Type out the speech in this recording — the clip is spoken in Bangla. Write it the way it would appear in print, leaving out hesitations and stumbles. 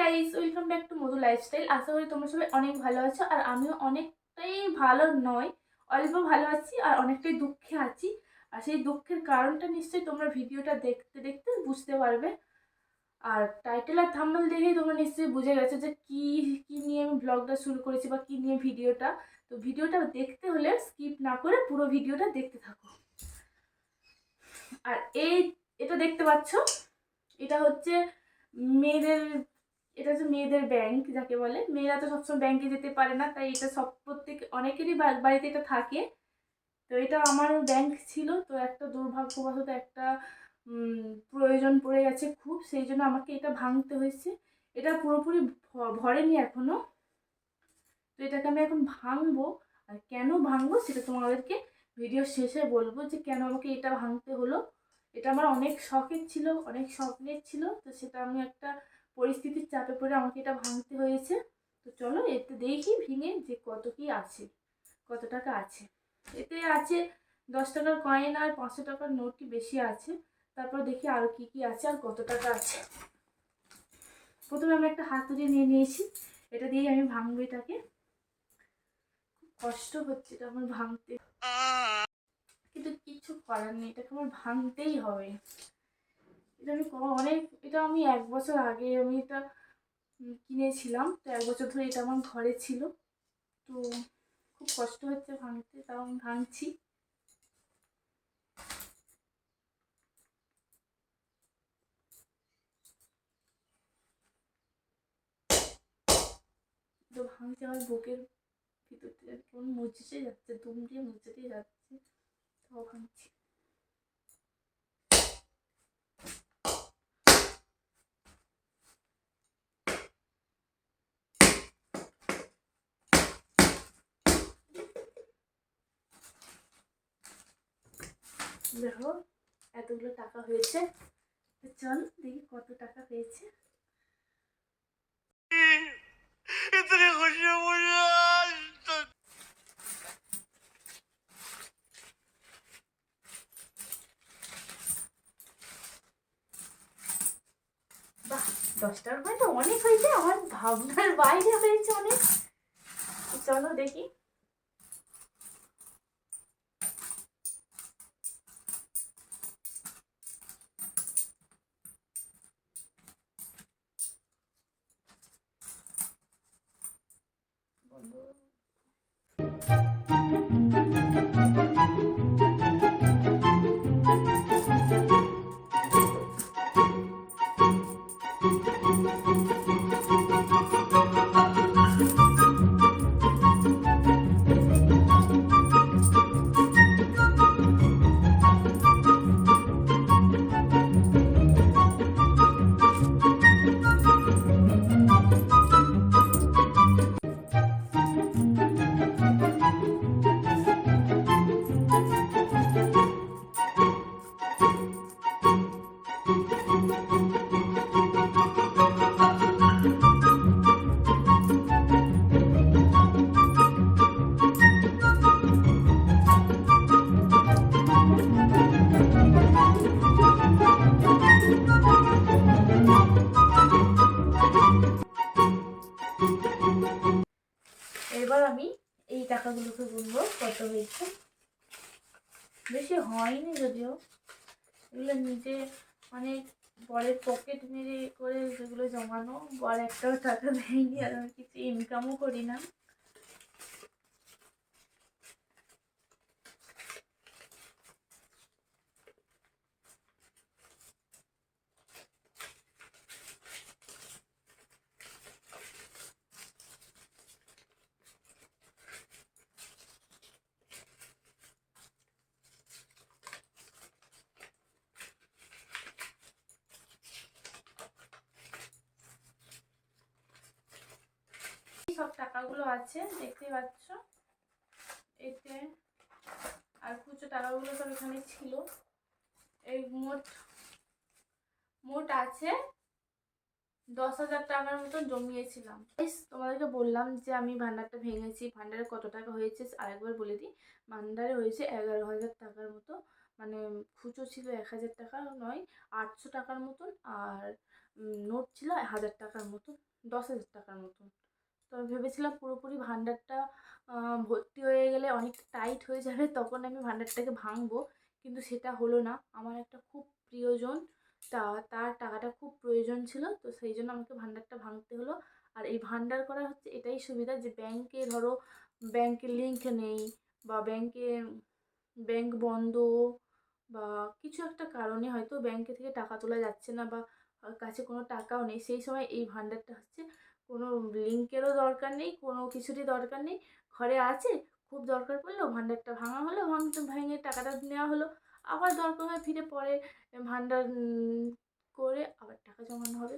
Guys, welcome back to Madhu lifestyle. আশা করি তোমরা সবাই অনেক ভালো আছো, আর আমিও অনেকটাই ভালো নয়, অল্প ভালো আছি আর অনেকটাই দুঃখে আছি। আর সেই দুঃখের কারণটা নিশ্চয়ই তোমরা ভিডিওটা দেখতে দেখতে বুঝতে পারবে। আর টাইটেল আর থাম্বনেল দেখেই তোমরা নিশ্চয়ই বুঝে গেছো যে কি কি নিয়ে আমি ব্লগটা শুরু করেছি বা কি নিয়ে ভিডিওটা। তো ভিডিওটা দেখতে হলে স্কিপ না করে পুরো ভিডিওটা দেখতে থাকো। আর এটা দেখতে পাচ্ছ, এটা হচ্ছে মেয়েদের এটা হচ্ছে মেয়েদের ব্যাংক যাকে বলে। মেয়েরা তো সবসময় ব্যাংকে যেতে পারে না, তাই এটা প্রত্যেক অনেকেরই বাড়িতে এটা থাকে। তো এটা আমার ব্যাংক ছিল, তো একটা দুর্ভাগ্যবশত একটা প্রয়োজন পড়ে গেছে খুব, সেই জন্য আমাকে এটা ভাঙতে হয়েছে। এটা পুরোপুরি ভরেনি এখনো, তো এটাকে আমি এখন ভাঙবো। আর কেন ভাঙবো সেটা তোমাদেরকে ভিডিও শেষে বলবো, যে কেন আমাকে এটা ভাঙতে হলো। এটা আমার অনেক শখের ছিল, অনেক স্বপ্নের ছিল, তো সেটা আমি একটা পরিস্থিতির চাপে পড়ে আমাকে এটা ভাঙতে হয়েছে। তো চলো এতে দেখি ভেঙে যে কত কি আছে, কত টাকা আছে। এতে আছে 10 টাকার কয়েন আর 500 টাকার নোটটি বেশি আছে। তারপর দেখি আরও কি কি আছে আর কত টাকা আছে। প্রথমে আমি একটা হাতুড়ি নিয়ে নিয়েছি, এটা দিয়ে আমি ভাঙবো এটাকে। কষ্ট হচ্ছে এটা আমার ভাঙতে, কিন্তু কিছু করার নেই, এটাকে আমার ভাঙতেই হবে। এটা আমি এটা আমি 1 বছর আগে আমি এটা কিনেছিলাম, তো 1 বছর ধরে এটা আমার ঘরে ছিল। তো খুব কষ্ট হচ্ছে ভাঙতে, তাও আমি ভাঙছি। তো ভাঙছে আমার বুকের ভিতর থেকে কেমন মুচড়ে যাচ্ছে, দুম দিয়ে মুচড়ে যাচ্ছে, তাও ভাঙছি। দেখো এতগুলো টাকা হয়েছে, চল দেখি কত টাকা হয়েছে। इतनी खुशी मुझे आज तक। বাহ, 10 টাকার কয়েন তো অনেক হয়েছে, আমার ভাবনার বাইরে হয়েছে অনেক। চলো দেখি। এবার আমি এই টাকাগুলোকে গুনবো কত হয়েছে। বেশি হয়নি যদিও, এগুলো নিজে অনেক বরের পকেট মেরে করে যেগুলো জমানো, বর একটাও টাকা দেয়নি আর আমি কিছু ইনকামও করি না। সব টাকাগুলো আছে দেখতে পাচ্ছ এতে, আর খুচরো টাকাগুলো সব এখানে ছিল। এই মোট মোট আছে 10,000 টাকার মতন জমিয়েছিলাম। তোমাদেরকে বললাম যে আমি ভান্ডারটা ভেঙেছি, ভান্ডারে কত টাকা হয়েছে আরেকবার বলে দিই। ভান্ডারে হয়েছে 11,000 টাকার মতো, মানে খুচরো ছিল 1,000 টাকা নয়, 800 টাকার মতন, আর নোট ছিল 1,000 টাকার মতো। 10,000 টাকার মতন। তো আমি ভেবেছিলাম পুরোপুরি ভান্ডারটা ভর্তি হয়ে গেলে অনেকটা টাইট হয়ে যাবে, তখন আমি ভান্ডারটাকে ভাঙবো, কিন্তু সেটা হলো না। আমার একটা খুব প্রিয়জন, তার টাকাটা খুব প্রয়োজন ছিল, তো সেই জন্য আমাকে ভান্ডারটা ভাঙতে হলো। আর এই ভান্ডার করা হচ্ছে এটাই সুবিধা যে ব্যাংকে ধরো ব্যাংকের লিঙ্ক নেই, বা ব্যাংক বন্ধ, বা কিছু একটা কারণে হয়তো ব্যাংকে থেকে টাকা তোলা যাচ্ছে না, বা কাছে কোনো টাকাও নেই, সেই সময় এই ভান্ডারটা হচ্ছে কোনো লিঙ্কেরও দরকার নেই, কোনো কিছুরই দরকার নেই, ঘরে আছে, খুব দরকার পড়লো ভান্ডারটা ভাঙা হলো, ভেঙে টাকাটা নেওয়া হলো, আবার দরকার হয় ফিরে পরে ভান্ডার করে আবার টাকা জমানো হবে।